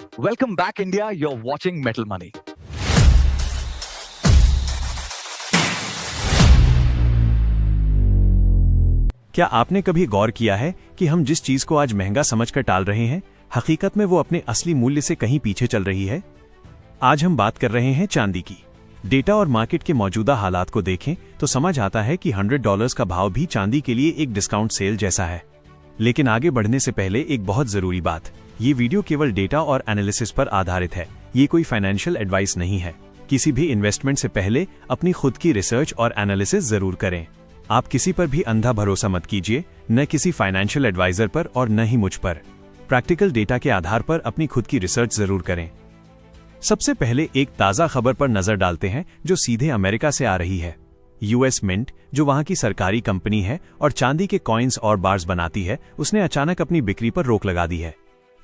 Welcome back, India. You're watching Metal Money. क्या आपने कभी गौर किया है कि हम जिस चीज को आज महंगा समझकर टाल रहे हैं, हकीकत में वो अपने असली मूल्य से कहीं पीछे चल रही है? आज हम बात कर रहे हैं चांदी की। डेटा और मार्केट के मौजूदा हालात को देखें तो समझ आता है कि $100 का भाव भी चांदी के लिए एक डिस्काउंट सेल जैसा है। लेकिन आगे बढ़ने से पहले एक बहुत जरूरी बात, ये वीडियो केवल डेटा और एनालिसिस पर आधारित है। ये कोई फाइनेंशियल एडवाइस नहीं है। किसी भी इन्वेस्टमेंट से पहले अपनी खुद की रिसर्च और एनालिसिस जरूर करें। आप किसी पर भी अंधा भरोसा मत कीजिए, न किसी फाइनेंशियल एडवाइजर पर और न ही मुझ पर। प्रैक्टिकल डेटा के आधार पर अपनी खुद की रिसर्च जरूर करें। सबसे पहले एक ताज़ा खबर पर नजर डालते हैं जो सीधे अमेरिका से आ रही है। यूएस मिंट, जो वहां की सरकारी कंपनी है और चांदी के कॉइन्स और बार्स बनाती है, उसने अचानक अपनी बिक्री पर रोक लगा दी है।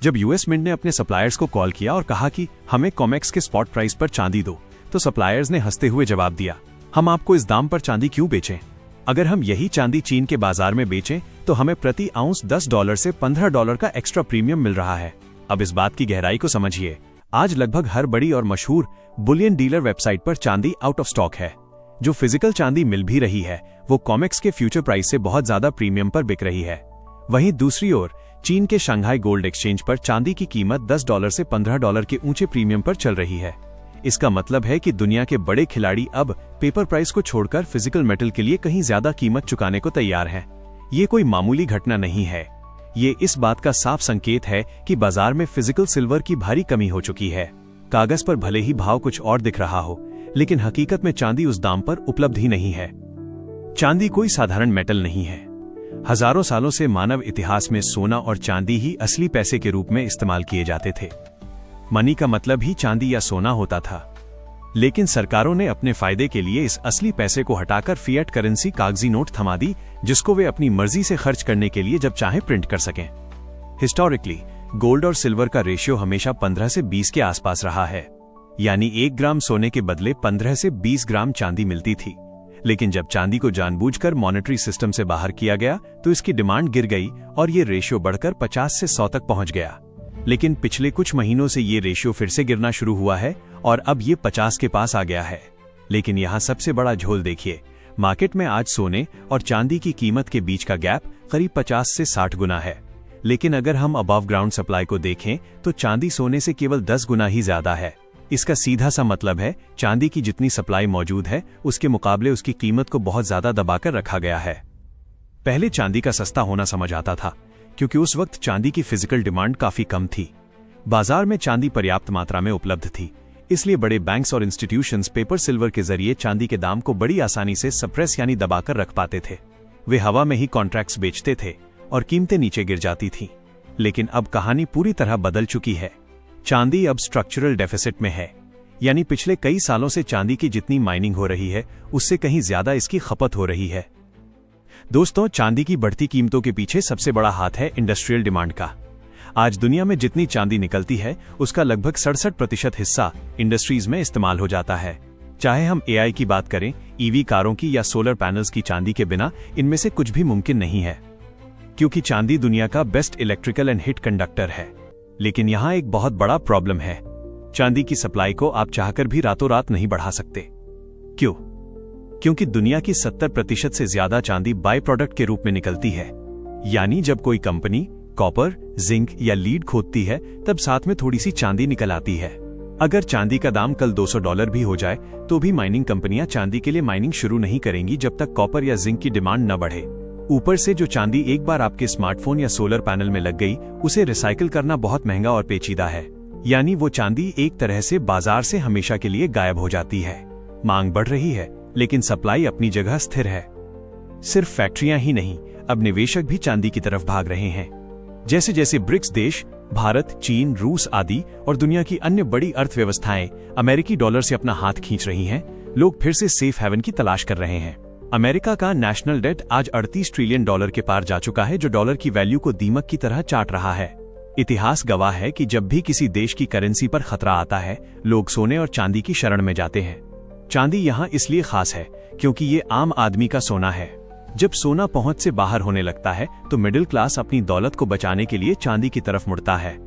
जब यूएस मिंट ने अपने सप्लायर्स को कॉल किया और कहा कि हमें कॉमेक्स के स्पॉट प्राइस पर चांदी दो, तो सप्लायर्स ने हंसते हुए जवाब दिया, हम आपको इस दाम पर चांदी क्यों बेचें? अगर हम यही चांदी चीन के बाजार में बेचें तो हमें प्रति आउंस $10 से $15 का एक्स्ट्रा प्रीमियम मिल रहा है। अब इस बात की गहराई को समझिए। आज लगभग हर बड़ी और मशहूर बुलियन डीलर वेबसाइट पर चांदी आउट ऑफ स्टॉक है। जो फिजिकल चांदी मिल भी रही है, वो कॉमेक्स के फ्यूचर प्राइस से बहुत ज्यादा प्रीमियम पर बिक रही है। वहीं दूसरी ओर चीन के शंघाई गोल्ड एक्सचेंज पर चांदी की कीमत $10 से $15 के ऊंचे प्रीमियम पर चल रही है। इसका मतलब है कि दुनिया के बड़े खिलाड़ी अब पेपर प्राइस को छोड़कर फिजिकल मेटल के लिए कहीं ज्यादा कीमत चुकाने को तैयार हैं। ये कोई मामूली घटना नहीं है। ये इस बात का साफ संकेत है कि बाजार में फिजिकल सिल्वर की भारी कमी हो चुकी है। कागज पर भले ही भाव कुछ और दिख रहा हो, लेकिन हकीकत में चांदी उस दाम पर उपलब्ध ही नहीं है। चांदी कोई साधारण मेटल नहीं है। हजारों सालों से मानव इतिहास में सोना और चांदी ही असली पैसे के रूप में इस्तेमाल किए जाते थे। मनी का मतलब ही चांदी या सोना होता था। लेकिन सरकारों ने अपने फायदे के लिए इस असली पैसे को हटाकर फिएट करेंसी कागजी नोट थमा दी, जिसको वे अपनी मर्जी से खर्च करने के लिए जब चाहे प्रिंट कर सकें। हिस्टोरिकली गोल्ड और सिल्वर का रेशियो हमेशा 15 से 20 के आसपास रहा है, यानी 1 ग्राम सोने के बदले 15 से 20 ग्राम चांदी मिलती थी। लेकिन जब चांदी को जानबूझकर मॉनेटरी सिस्टम से बाहर किया गया तो इसकी डिमांड गिर गई और ये रेशियो बढ़कर 50 से 100 तक पहुंच गया। लेकिन पिछले कुछ महीनों से ये रेशियो फिर से गिरना शुरू हुआ है और अब ये 50 के पास आ गया है। लेकिन यहाँ सबसे बड़ा झोल देखिए। मार्केट में आज सोने और चांदी की कीमत के बीच का गैप करीब 50 से 60 गुना है। लेकिन अगर हम अबव ग्राउंड सप्लाई को देखें तो चांदी सोने से केवल 10 गुना ही ज्यादा है। इसका सीधा सा मतलब है चांदी की जितनी सप्लाई मौजूद है, उसके मुकाबले उसकी कीमत को बहुत ज्यादा दबाकर रखा गया है। पहले चांदी का सस्ता होना समझ आता था, क्योंकि उस वक्त चांदी की फिजिकल डिमांड काफी कम थी। बाजार में चांदी पर्याप्त मात्रा में उपलब्ध थी, इसलिए बड़े बैंक्स और इंस्टीट्यूशंस पेपर सिल्वर के जरिए चांदी के दाम को बड़ी आसानी से सप्रेस यानी दबाकर रख पाते थे। वे हवा में ही कॉन्ट्रैक्ट्स बेचते थे और कीमतें नीचे गिर जाती थीं। लेकिन अब कहानी पूरी तरह बदल चुकी है। चांदी अब स्ट्रक्चरल डेफिसिट में है, यानी पिछले कई सालों से चांदी की जितनी माइनिंग हो रही है, उससे कहीं ज्यादा इसकी खपत हो रही है। दोस्तों, चांदी की बढ़ती कीमतों के पीछे सबसे बड़ा हाथ है इंडस्ट्रियल डिमांड का। आज दुनिया में जितनी चांदी निकलती है, उसका लगभग 67% हिस्सा इंडस्ट्रीज में इस्तेमाल हो जाता है। चाहे हम एआई की बात करें, ईवी कारों की या सोलर पैनल्स की, चांदी के बिना इनमें से कुछ भी मुमकिन नहीं है, क्योंकि चांदी दुनिया का best electrical and hit conductor है। लेकिन यहाँ एक बहुत बड़ा प्रॉब्लम है। चांदी की सप्लाई को आप चाहकर भी रातों रात नहीं बढ़ा सकते। क्यों? क्योंकि दुनिया की 70% से ज्यादा चांदी बाय प्रोडक्ट के रूप में निकलती है। यानी जब कोई कंपनी कॉपर, जिंक या लीड खोदती है, तब साथ में थोड़ी सी चांदी निकल आती है। अगर चांदी का दाम कल $200 भी हो जाए तो भी माइनिंग कंपनियां चांदी के लिए माइनिंग शुरू नहीं करेंगी जब तक कॉपर या जिंक की डिमांड न बढ़े। ऊपर से जो चांदी एक बार आपके स्मार्टफोन या सोलर पैनल में लग गई, उसे रिसाइकिल करना बहुत महंगा और पेचीदा है। यानी वो चांदी एक तरह से बाजार से हमेशा के लिए गायब हो जाती है। मांग बढ़ रही है, लेकिन सप्लाई अपनी जगह स्थिर है। सिर्फ फैक्ट्रियां ही नहीं, अब निवेशक भी चांदी की तरफ भाग रहे हैं। जैसे जैसे ब्रिक्स देश, भारत, चीन, रूस आदि और दुनिया की अन्य बड़ी अर्थव्यवस्थाएं अमेरिकी डॉलर से अपना हाथ खींच रही हैं, लोग फिर से सेफ हेवन की तलाश कर रहे हैं। अमेरिका का नेशनल डेट आज $38 ट्रिलियन के पार जा चुका है, जो डॉलर की वैल्यू को दीमक की तरह चाट रहा है। इतिहास गवाह है कि जब भी किसी देश की करेंसी पर खतरा आता है, लोग सोने और चांदी की शरण में जाते हैं। चांदी यहाँ इसलिए खास है क्योंकि ये आम आदमी का सोना है। जब सोना पहुंच से बाहर होने लगता है तो मिडिल क्लास अपनी दौलत को बचाने के लिए चांदी की तरफ मुड़ता है।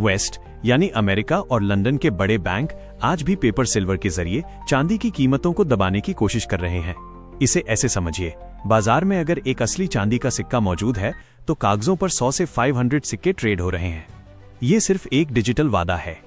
वेस्ट यानी अमेरिका और लंदन के बड़े बैंक आज भी पेपर सिल्वर के जरिए चांदी की कीमतों को दबाने की कोशिश कर रहे हैं। इसे ऐसे समझिए, बाजार में अगर एक असली चांदी का सिक्का मौजूद है तो कागजों पर 100 से 500 सिक्के ट्रेड हो रहे हैं। ये सिर्फ एक डिजिटल वादा है,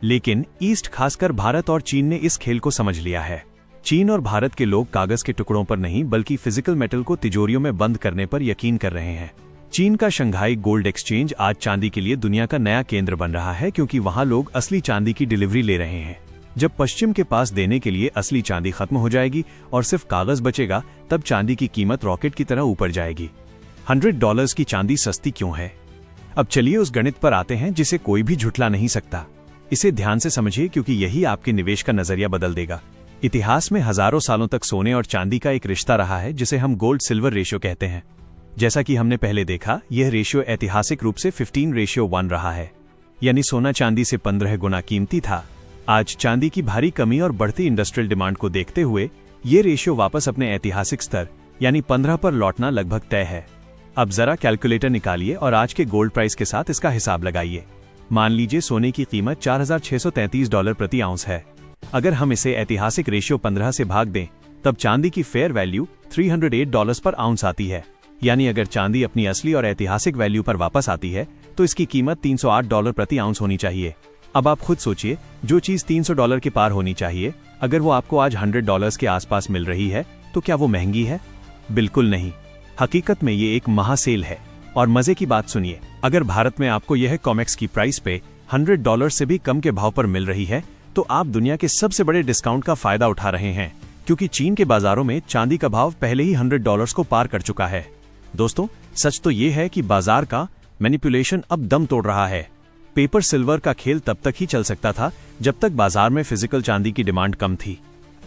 लेकिन ईस्ट खासकर भारत और चीन ने इस खेल को समझ लिया है। चीन और भारत के लोग कागज के टुकड़ों पर नहीं बल्कि फिजिकल मेटल को तिजोरियों में बंद करने पर यकीन कर रहे हैं। चीन का शंघाई गोल्ड एक्सचेंज आज चांदी के लिए दुनिया का नया केंद्र बन रहा है, क्योंकि वहां लोग असली चांदी की डिलीवरी ले रहे हैं। जब पश्चिम के पास देने के लिए असली चांदी खत्म हो जाएगी और सिर्फ कागज बचेगा, तब चांदी की कीमत रॉकेट की तरह ऊपर जाएगी। $100 की चांदी सस्ती क्यों है? अब चलिए उस गणित पर आते हैं जिसे कोई भी झुठला नहीं सकता। इसे ध्यान से समझिए, क्योंकि यही आपके निवेश का नजरिया बदल देगा। इतिहास में हजारों सालों तक सोने और चांदी का एक रिश्ता रहा है, जिसे हम गोल्ड सिल्वर रेशियो कहते हैं। जैसा कि हमने पहले देखा, यह रेशियो ऐतिहासिक रूप से 15:1 रहा है, यानी सोना चांदी से 15 गुना कीमती था। आज चांदी की भारी कमी और बढ़ती इंडस्ट्रियल डिमांड को देखते हुए ये रेशियो वापस अपने ऐतिहासिक स्तर यानी 15 पर लौटना लगभग तय है। अब जरा कैलकुलेटर निकालिए और आज के गोल्ड प्राइस के साथ इसका हिसाब लगाइए। मान लीजिए सोने की कीमत $4,633 प्रति आउंस है। अगर हम इसे ऐतिहासिक रेशियो 15 से भाग दें, तब चांदी की फेयर वैल्यू $308 पर आउंस आती है। यानी अगर चांदी अपनी असली और ऐतिहासिक वैल्यू पर वापस आती है तो इसकी कीमत $308 प्रति आउंस होनी चाहिए। अब आप खुद सोचिए, जो चीज $300 के पार होनी चाहिए, अगर वो आपको आज $100 के आसपास मिल रही है तो क्या वो महंगी है? बिल्कुल नहीं। हकीकत में ये एक महासेल है। और मजे की बात सुनिए, अगर भारत में आपको यह कॉमेक्स की प्राइस पे $100 से भी कम के भाव पर मिल रही है तो आप दुनिया के सबसे बड़े डिस्काउंट का फायदा उठा रहे हैं, क्योंकि चीन के बाजारों में चांदी का भाव पहले ही $100 को पार कर चुका है। दोस्तों, सच तो ये है कि बाजार का मैनिपुलेशन अब दम तोड़ रहा है। पेपर सिल्वर का खेल तब तक ही चल सकता था जब तक बाजार में फिजिकल चांदी की डिमांड कम थी।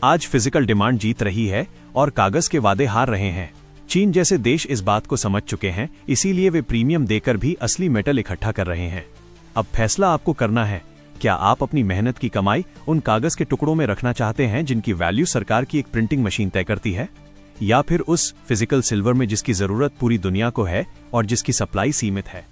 आज फिजिकल डिमांड जीत रही है और कागज के वादे हार रहे हैं। चीन जैसे देश इस बात को समझ चुके हैं, इसीलिए वे प्रीमियम देकर भी असली मेटल इकट्ठा कर रहे हैं। अब फैसला आपको करना है, क्या आप अपनी मेहनत की कमाई उन कागज के टुकड़ों में रखना चाहते हैं जिनकी वैल्यू सरकार की एक प्रिंटिंग मशीन तय करती है, या फिर उस फिजिकल सिल्वर में जिसकी जरूरत पूरी दुनिया को है और जिसकी सप्लाई सीमित है।